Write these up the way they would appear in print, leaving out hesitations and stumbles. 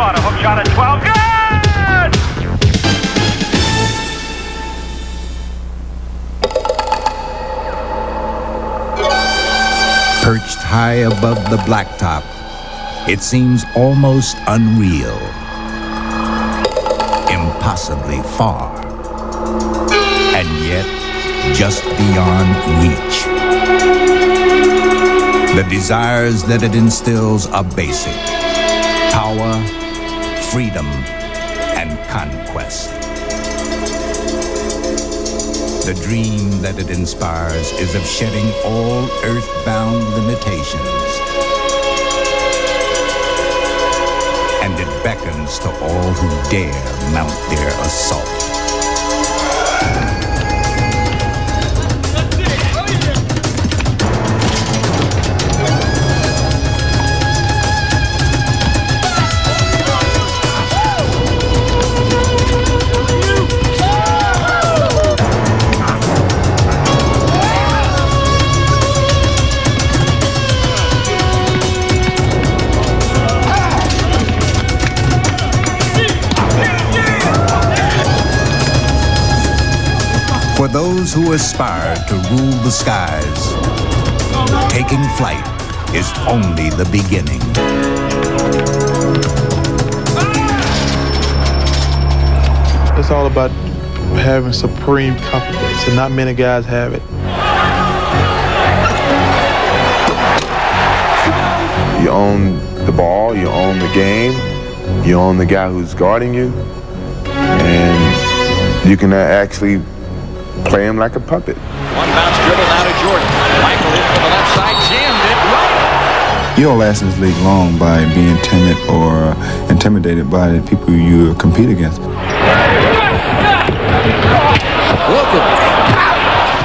caught a hook shot at 12. Good! Perched high above the blacktop, it seems almost unreal, impossibly far, and yet just beyond reach. The desires that it instills are basic: power, freedom, and conquest. The dream that it inspires is of shedding all earthbound limitations. And it beckons to all who dare mount their assault. For those who aspire to rule the skies, taking flight is only the beginning. It's all about having supreme confidence, and not many guys have it. You own the ball, you own the game, you own the guy who's guarding you, and you can actually play him like a puppet. One bounce dribble now to Jordan. Michael in from the left side, jammed it right. You don't last in this league long by being timid or intimidated by the people you compete against.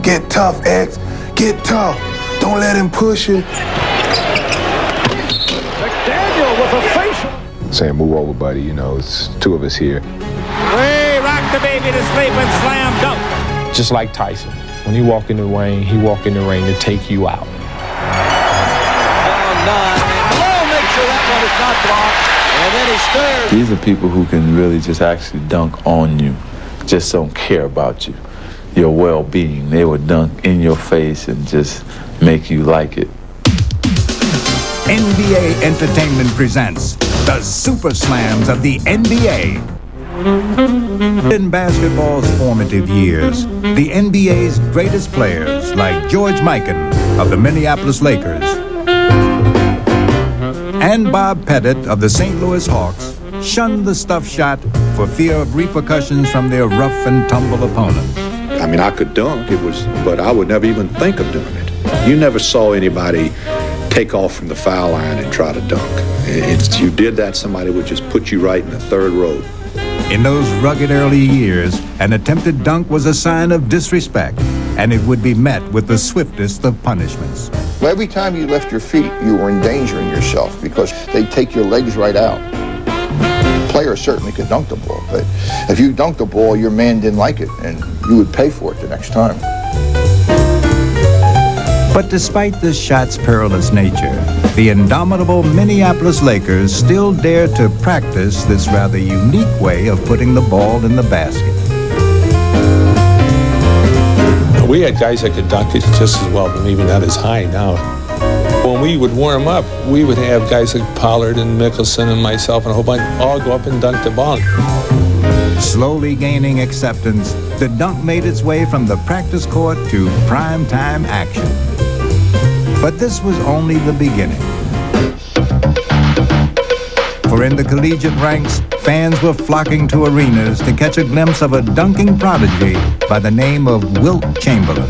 Get tough, X. Get tough. Don't let him push you. McDaniel with a facial. Saying, move over, buddy. You know, it's two of us here. Way rock the baby to sleep and slam dunk. Just like Tyson. When he walk in the ring, he walk in the ring to take you out. Malone makes sure that one is not blocked, and then he stirs. These are people who can really just actually dunk on you, just don't care about you, your well-being. They would dunk in your face and just make you like it. NBA Entertainment presents the Super Slams of the NBA. In basketball's formative years, the NBA's greatest players, like George Mikan of the Minneapolis Lakers and Bob Pettit of the St. Louis Hawks, shunned the stuff shot for fear of repercussions from their rough and tumble opponents. I mean, I could dunk, but I would never even think of doing it. You never saw anybody take off from the foul line and try to dunk. You did that, somebody would just put you right in the third row. In those rugged early years, an attempted dunk was a sign of disrespect, and it would be met with the swiftest of punishments. Every time you left your feet, you were endangering yourself because they'd take your legs right out. Players certainly could dunk the ball, but if you dunked the ball, your man didn't like it, and you would pay for it the next time. But despite the shot's perilous nature, the indomitable Minneapolis Lakers still dare to practice this rather unique way of putting the ball in the basket. We had guys that could dunk it just as well, but maybe not as high now. When we would warm up, we would have guys like Pollard and Mickelson and myself and a whole bunch all go up and dunk the ball. Slowly gaining acceptance, the dunk made its way from the practice court to primetime action. But this was only the beginning. For in the collegiate ranks, fans were flocking to arenas to catch a glimpse of a dunking prodigy by the name of Wilt Chamberlain.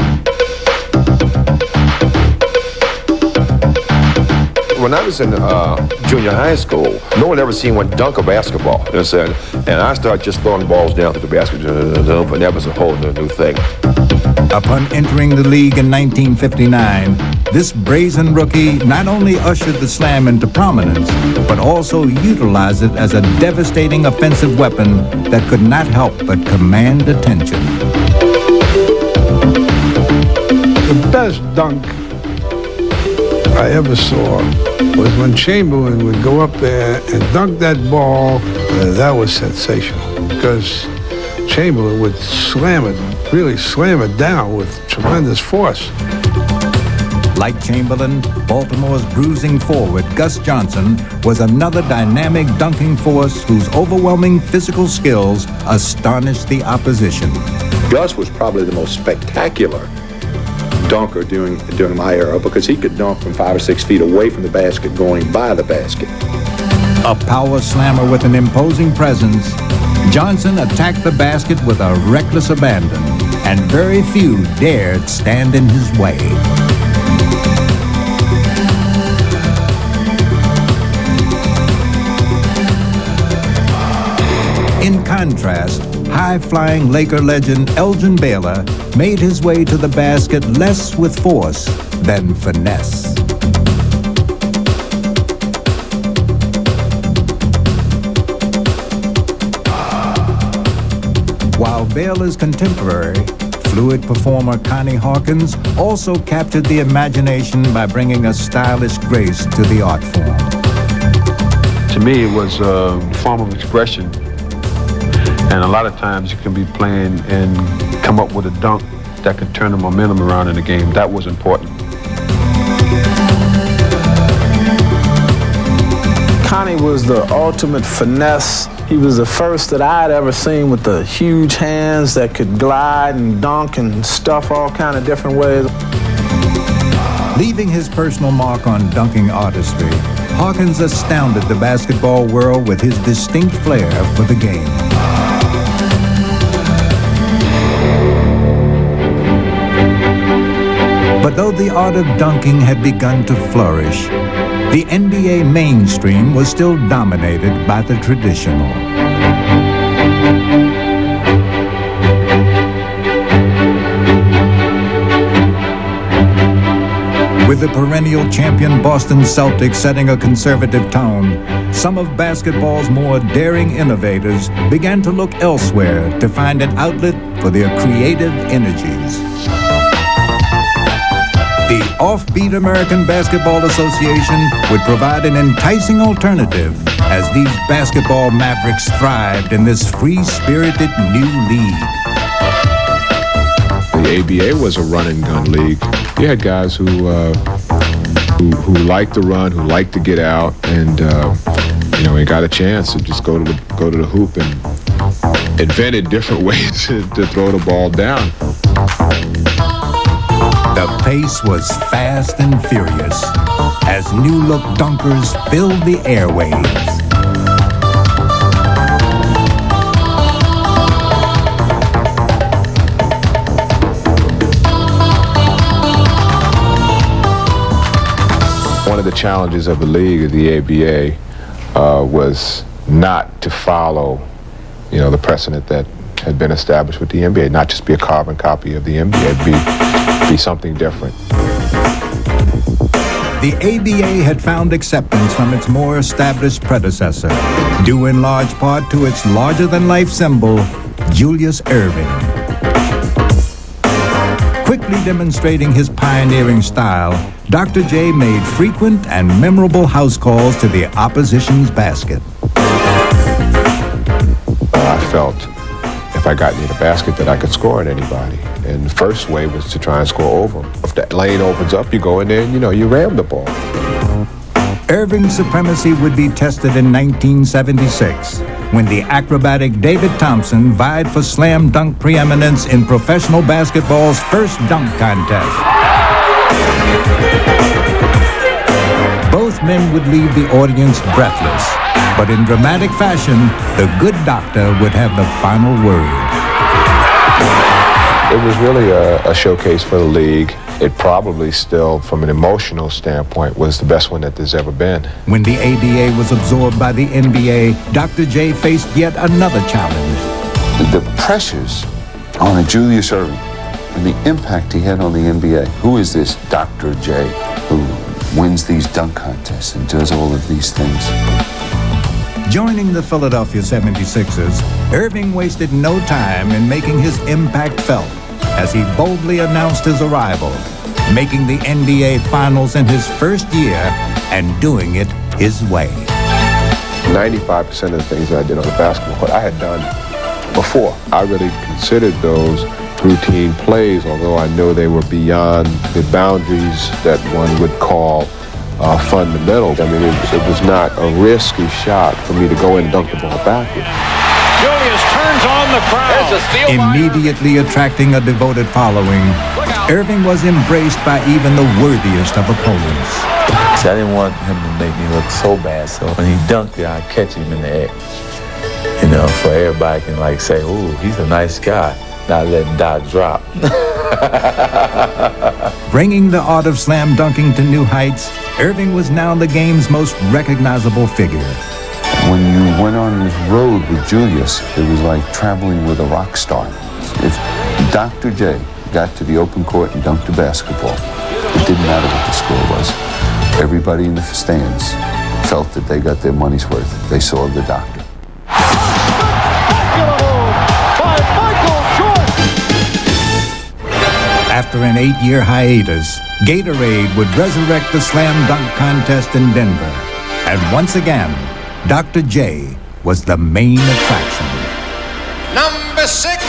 When I was in junior high school, no one ever seen one dunk a basketball. And I started just throwing balls down to the basket, and that was a whole new thing. Upon entering the league in 1959, this brazen rookie not only ushered the slam into prominence, but also utilized it as a devastating offensive weapon that could not help but command attention. The best dunk I ever saw was when Chamberlain would go up there and dunk that ball. That was sensational because Chamberlain would really slam it down with tremendous force. Like Chamberlain, Baltimore's bruising forward, Gus Johnson, was another dynamic dunking force whose overwhelming physical skills astonished the opposition. Gus was probably the most spectacular dunker during my era because he could dunk from 5 or 6 feet away from the basket going by the basket. A power slammer with an imposing presence, Johnson attacked the basket with a reckless abandon, and very few dared stand in his way. In contrast, high-flying Laker legend Elgin Baylor made his way to the basket less with force than finesse. While Baylor's contemporary, fluid performer Connie Hawkins also captured the imagination by bringing a stylish grace to the art form. To me, it was a form of expression. And a lot of times you can be playing and come up with a dunk that could turn the momentum around in the game. That was important. Connie was the ultimate finesse. He was the first that I'd ever seen with the huge hands that could glide and dunk and stuff all kind of different ways. Leaving his personal mark on dunking artistry, Hawkins astounded the basketball world with his distinct flair for the game. But though the art of dunking had begun to flourish, the NBA mainstream was still dominated by the traditional. With the perennial champion Boston Celtics setting a conservative tone, some of basketball's more daring innovators began to look elsewhere to find an outlet for their creative energies. The Offbeat American Basketball Association would provide an enticing alternative as these basketball mavericks thrived in this free-spirited new league. The ABA was a run-and-gun league. You had guys who liked to run, who liked to get out, and he got a chance to just go to the hoop and invented different ways to throw the ball down. The pace was fast and furious as new-look dunkers filled the airwaves. One of the challenges of the league, of the ABA, was not to follow, the precedent that had been established with the NBA, not just be a carbon copy of the NBA, be something different. The ABA had found acceptance from its more established predecessor, due in large part to its larger-than-life symbol, Julius Erving. Quickly demonstrating his pioneering style, Dr. J made frequent and memorable house calls to the opposition's basket. I felt if I got near the basket that I could score at anybody. And the first way was to try and score over them. If that lane opens up, you go in there and, you ram the ball. Erving's supremacy would be tested in 1976, when the acrobatic David Thompson vied for slam dunk preeminence in professional basketball's first dunk contest. Both men would leave the audience breathless, but in dramatic fashion, the good doctor would have the final word. It was really a showcase for the league. It probably still, from an emotional standpoint, was the best one that there's ever been. When the ABA was absorbed by the NBA, Dr. J faced yet another challenge. The pressures on a Julius Erving and the impact he had on the NBA. Who is this Dr. J who wins these dunk contests and does all of these things? Joining the Philadelphia 76ers, Erving wasted no time in making his impact felt as he boldly announced his arrival. making the NBA Finals in his first year and doing it his way. 95% of the things that I did on the basketball court, I had done before. I really considered those routine plays, although I know they were beyond the boundaries that one would call fundamental. I mean, it was not a risky shot for me to go in and dunk the ball backward. Julius turns on the crowd. Immediately attracting a devoted following, Irving was embraced by even the worthiest of opponents. See, I didn't want him to make me look so bad, so when he dunked it, I'd catch him in the air. You know, for everybody can like say, ooh, he's a nice guy, not letting Doc drop. Bringing the art of slam dunking to new heights, Irving was now the game's most recognizable figure. When you went on this road with Julius, it was like traveling with a rock star. If Dr. J got to the open court and dunked a basketball, it didn't matter what the score was. Everybody in the stands felt that they got their money's worth. They saw the doctor. After an 8-year hiatus, Gatorade would resurrect the slam dunk contest in Denver. And once again, Dr. J was the main attraction. Number 6,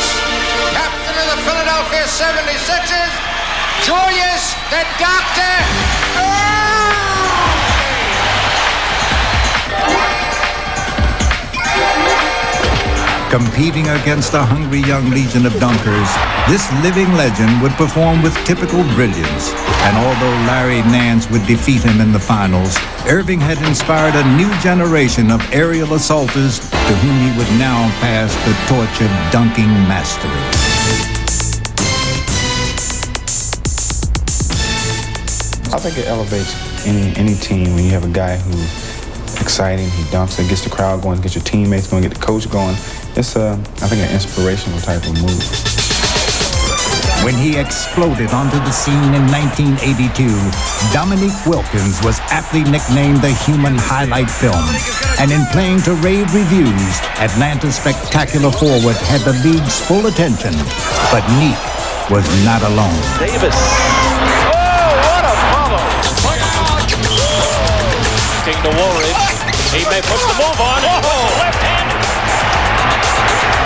captain of the Philadelphia 76ers, Julius the Doctor. Competing against a hungry young legion of dunkers, this living legend would perform with typical brilliance. And although Larry Nance would defeat him in the finals, Irving had inspired a new generation of aerial assaulters to whom he would now pass the torch of dunking mastery. I think it elevates any team when you have a guy who's exciting, he dunks, it gets the crowd going, gets your teammates going, get the coach going. It's, I think, an inspirational type of move. When he exploded onto the scene in 1982, Dominique Wilkins was aptly nicknamed the human highlight film. And in playing to rave reviews, Atlanta's spectacular forward had the league's full attention. But Neek was not alone. Davis. Oh, what a follow. King to Woolridge. He may push the move on. Oh, left-handed.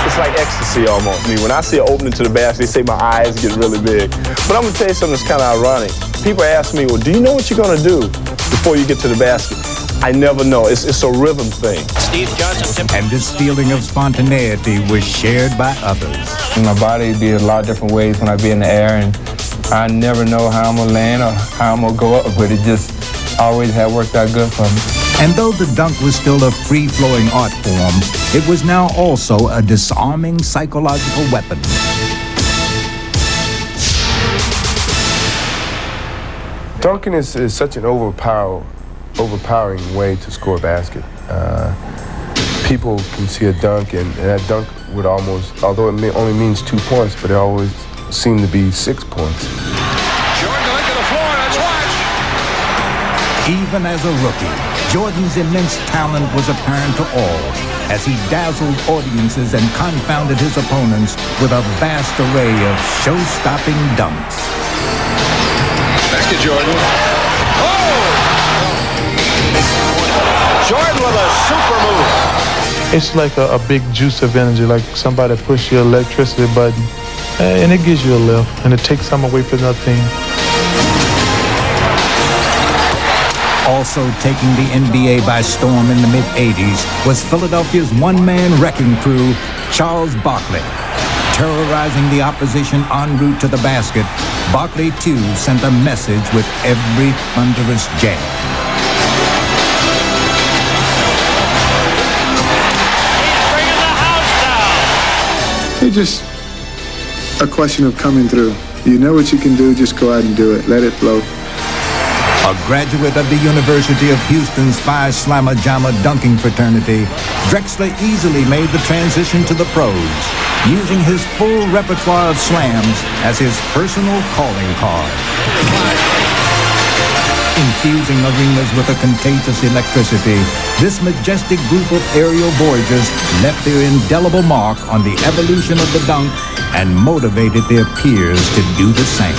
It's like ecstasy almost. I mean, when I see an opening to the basket, they say my eyes get really big. But I'm going to tell you something that's kind of ironic. People ask me, well, do you know what you're going to do before you get to the basket? I never know. It's a rhythm thing. Steve Johnson. And this feeling of spontaneity was shared by others. My body be a lot of different ways when I be in the air, and I never know how I'm going to land or how I'm going to go up, but it just always had worked out good for me. And though the dunk was still a free-flowing art form, it was now also a disarming psychological weapon. Dunking is such an overpowering way to score a basket. People can see a dunk, and that dunk would almost, although it only means 2 points, but it always seemed to be 6 points. Even as a rookie, Jordan's immense talent was apparent to all as he dazzled audiences and confounded his opponents with a vast array of show-stopping dunks. Back to Jordan. Oh! Jordan with a super move. It's like a big juice of energy, like somebody push your electricity button, and it gives you a lift, and it takes some away from the other team. Also taking the NBA by storm in the mid-'80s was Philadelphia's one-man wrecking crew, Charles Barkley. Terrorizing the opposition en route to the basket, Barkley, too, sent a message with every thunderous jab. He's bringing the house down. It's just a question of coming through. You know what you can do, just go out and do it. Let it flow. A graduate of the University of Houston's Phi Slamma Jamma dunking fraternity, Drexler easily made the transition to the pros, using his full repertoire of slams as his personal calling card. Infusing arenas with a contagious electricity, this majestic group of aerial voyagers left their indelible mark on the evolution of the dunk and motivated their peers to do the same.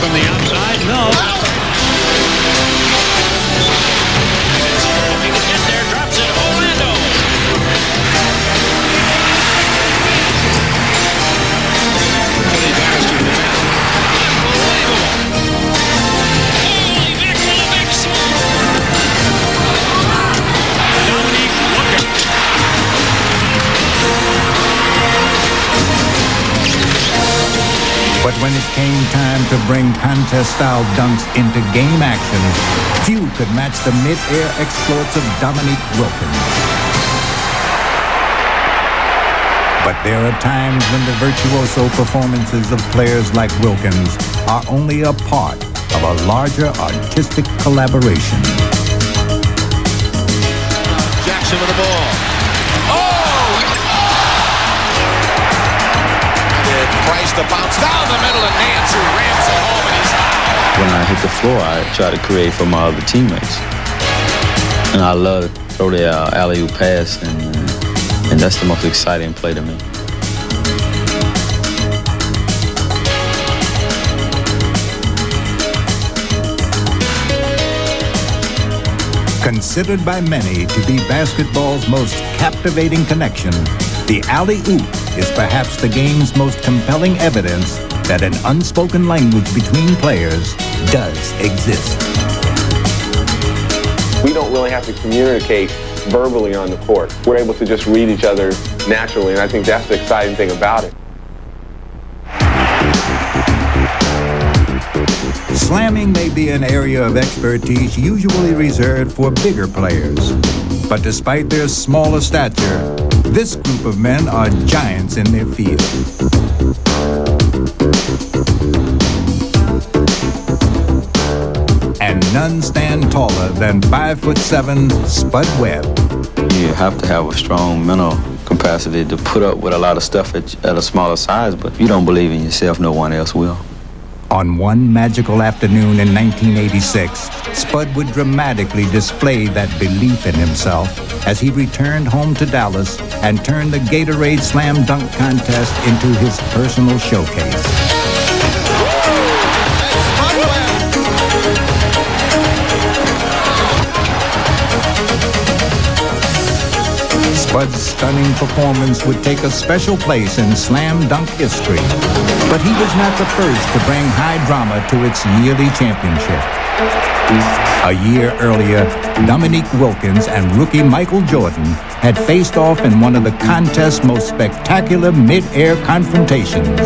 from the outside. No. If he can get there, drops it. Orlando. Really fast to the net. Unbelievable. Holy Vicks. Dominique Wilkins. But when it came time to bring contest-style dunks into game action, few could match the mid-air exploits of Dominique Wilkins. But there are times when the virtuoso performances of players like Wilkins are only a part of a larger artistic collaboration. Jackson with the ball. Price to bounce down the middle, and Nance rams it home, and he's fouled. When I hit the floor, I try to create for my other teammates. And I love to throw the alley-oop pass, and that's the most exciting play to me. Considered by many to be basketball's most captivating connection, the alley-oop is perhaps the game's most compelling evidence that an unspoken language between players does exist. We don't really have to communicate verbally on the court. We're able to just read each other naturally, and I think that's the exciting thing about it. Slamming may be an area of expertise usually reserved for bigger players. But despite their smaller stature, this group of men are giants in their field. And none stand taller than 5'7" Spud Webb. You have to have a strong mental capacity to put up with a lot of stuff at a smaller size, but if you don't believe in yourself, no one else will. On one magical afternoon in 1986, Spud would dramatically display that belief in himself as he returned home to Dallas and turned the Gatorade Slam Dunk Contest into his personal showcase. Spud's stunning performance would take a special place in slam dunk history. But he was not the first to bring high drama to its yearly championship. A year earlier, Dominique Wilkins and rookie Michael Jordan had faced off in one of the contest's most spectacular mid-air confrontations.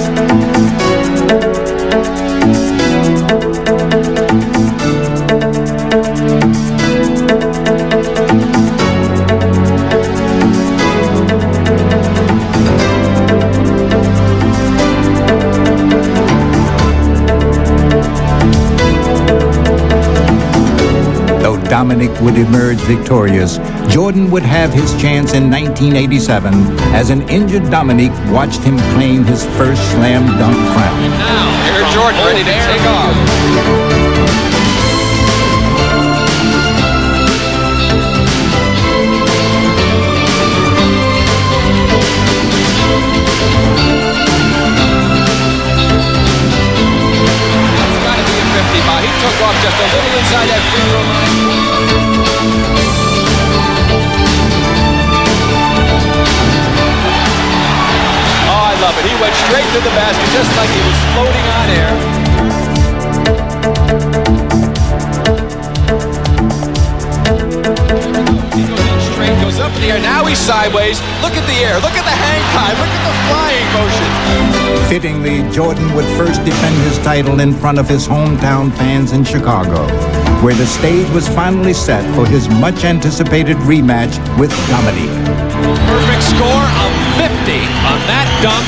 Dominic would emerge victorious, Jordan would have his chance in 1987 as an injured Dominic watched him claim his first slam dunk crown. And now, Air Jordan ready to take off. He took off just a little inside that free throw line. Oh, I love it. He went straight to the basket just like he was floating on air. He goes in straight, goes up in the air. Now he's sideways. Look at the air. Look at the hang time. Look at the flying motion. Fittingly, Jordan would first defend his title in front of his hometown fans in Chicago, where the stage was finally set for his much-anticipated rematch with Dominique. Perfect score of 50 on that dunk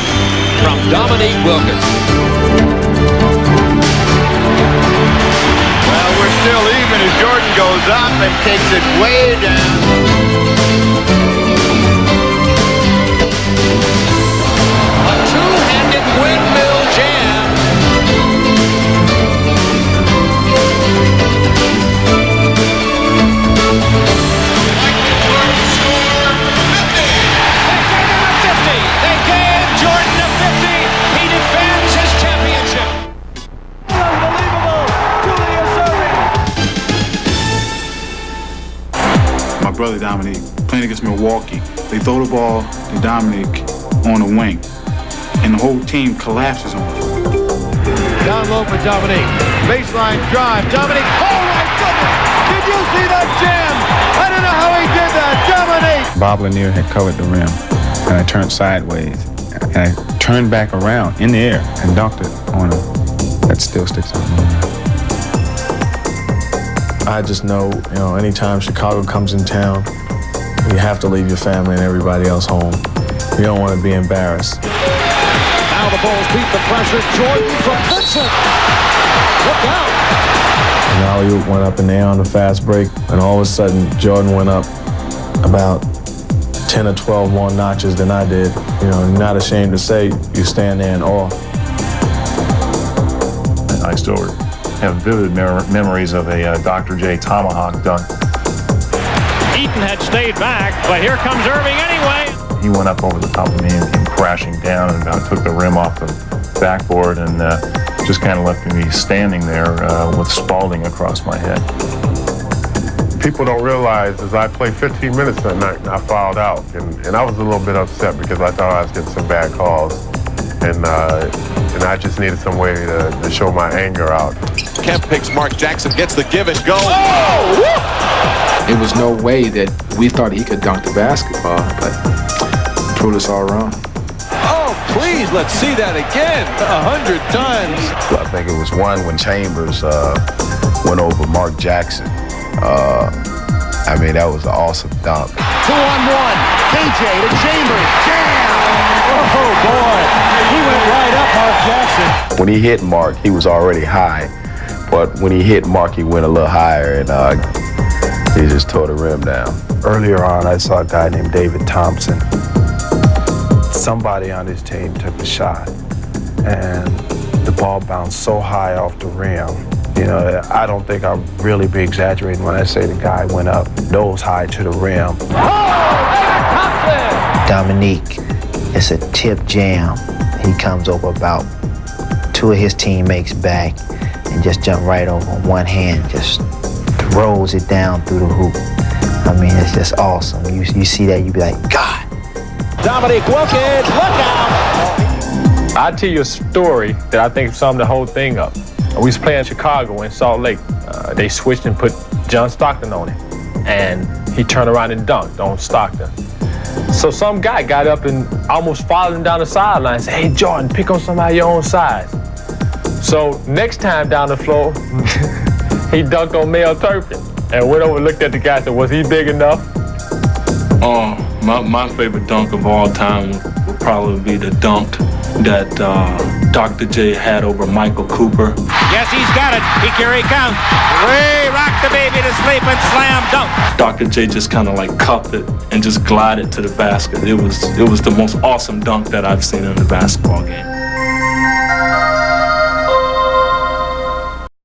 from Dominique Wilkins. Well, we're still even as Jordan goes up and takes it way down. Windmill jam. Michael Jordan scored 50. They gave Jordan a 50. He defends his championship. brother Dominique playing against Milwaukee. They throw the ball to Dominique on the wing, and the whole team collapses on him. Down low for Dominique. Baseline drive. Dominique. Oh my goodness! Did you see that jam? I don't know how he did that. Dominique. Bob Lanier had covered the rim, and I turned sideways, and I turned back around in the air and dunked it on him. That still sticks out in my mind. I just know, anytime Chicago comes in town, you have to leave your family and everybody else home. You don't want to be embarrassed. Now the Bulls beat the pressure. Jordan from Vincent. Look out. And alley-oop went up in the air on the fast break, and all of a sudden, Jordan went up about 10 or 12 more notches than I did. You're not ashamed to say you stand there in awe. I still have vivid memories of a Dr. J tomahawk dunk. Eaton had stayed back, but here comes Irving anyway. He went up over the top of me and came crashing down and took the rim off the backboard and just kind of left me standing there with Spalding across my head. People don't realize as I played 15 minutes that night, I fouled out. And I was a little bit upset because I thought I was getting some bad calls. And I just needed some way to show my anger out. Kemp picks Mark Jackson, gets the give and go. Oh! It was no way that we thought he could dunk the basketball, but he proved us all wrong. Oh, please, let's see that again 100 times. I think it was one when Chambers went over Mark Jackson. That was an awesome dunk. 2-on-1. KJ to Chambers. Jam! Oh, boy. He went right up Mark Jackson. When he hit Mark, he was already high. But when he hit Mark, he went a little higher, and he just tore the rim down. Earlier on, I saw a guy named David Thompson. Somebody on his team took a shot, and the ball bounced so high off the rim. I don't think I'll really be exaggerating when I say the guy went up nose high to the rim. Dominique, it's a tip jam. He comes over about 2 of his teammates back and just jump right over one hand, just rolls it down through the hoop. It's just awesome. You see that, you be like, God. Dominique Wilkins, look out! I'll tell you a story that I think summed the whole thing up. We was playing Chicago in Salt Lake. They switched and put John Stockton on it. And he turned around and dunked on Stockton. So some guy got up and almost followed him down the sideline and said, hey, Jordan, pick on somebody your own size. So next time down the floor, he dunked on Mel Turpin. And went over and looked at the guy and said, was he big enough? My favorite dunk of all time would probably be the dunk that Dr. J had over Michael Cooper. Yes, he's got it. Here he comes. Way rock the baby to sleep and slam dunk. Dr. J just kind of cupped it and just glided to the basket. It was the most awesome dunk that I've seen in the basketball game.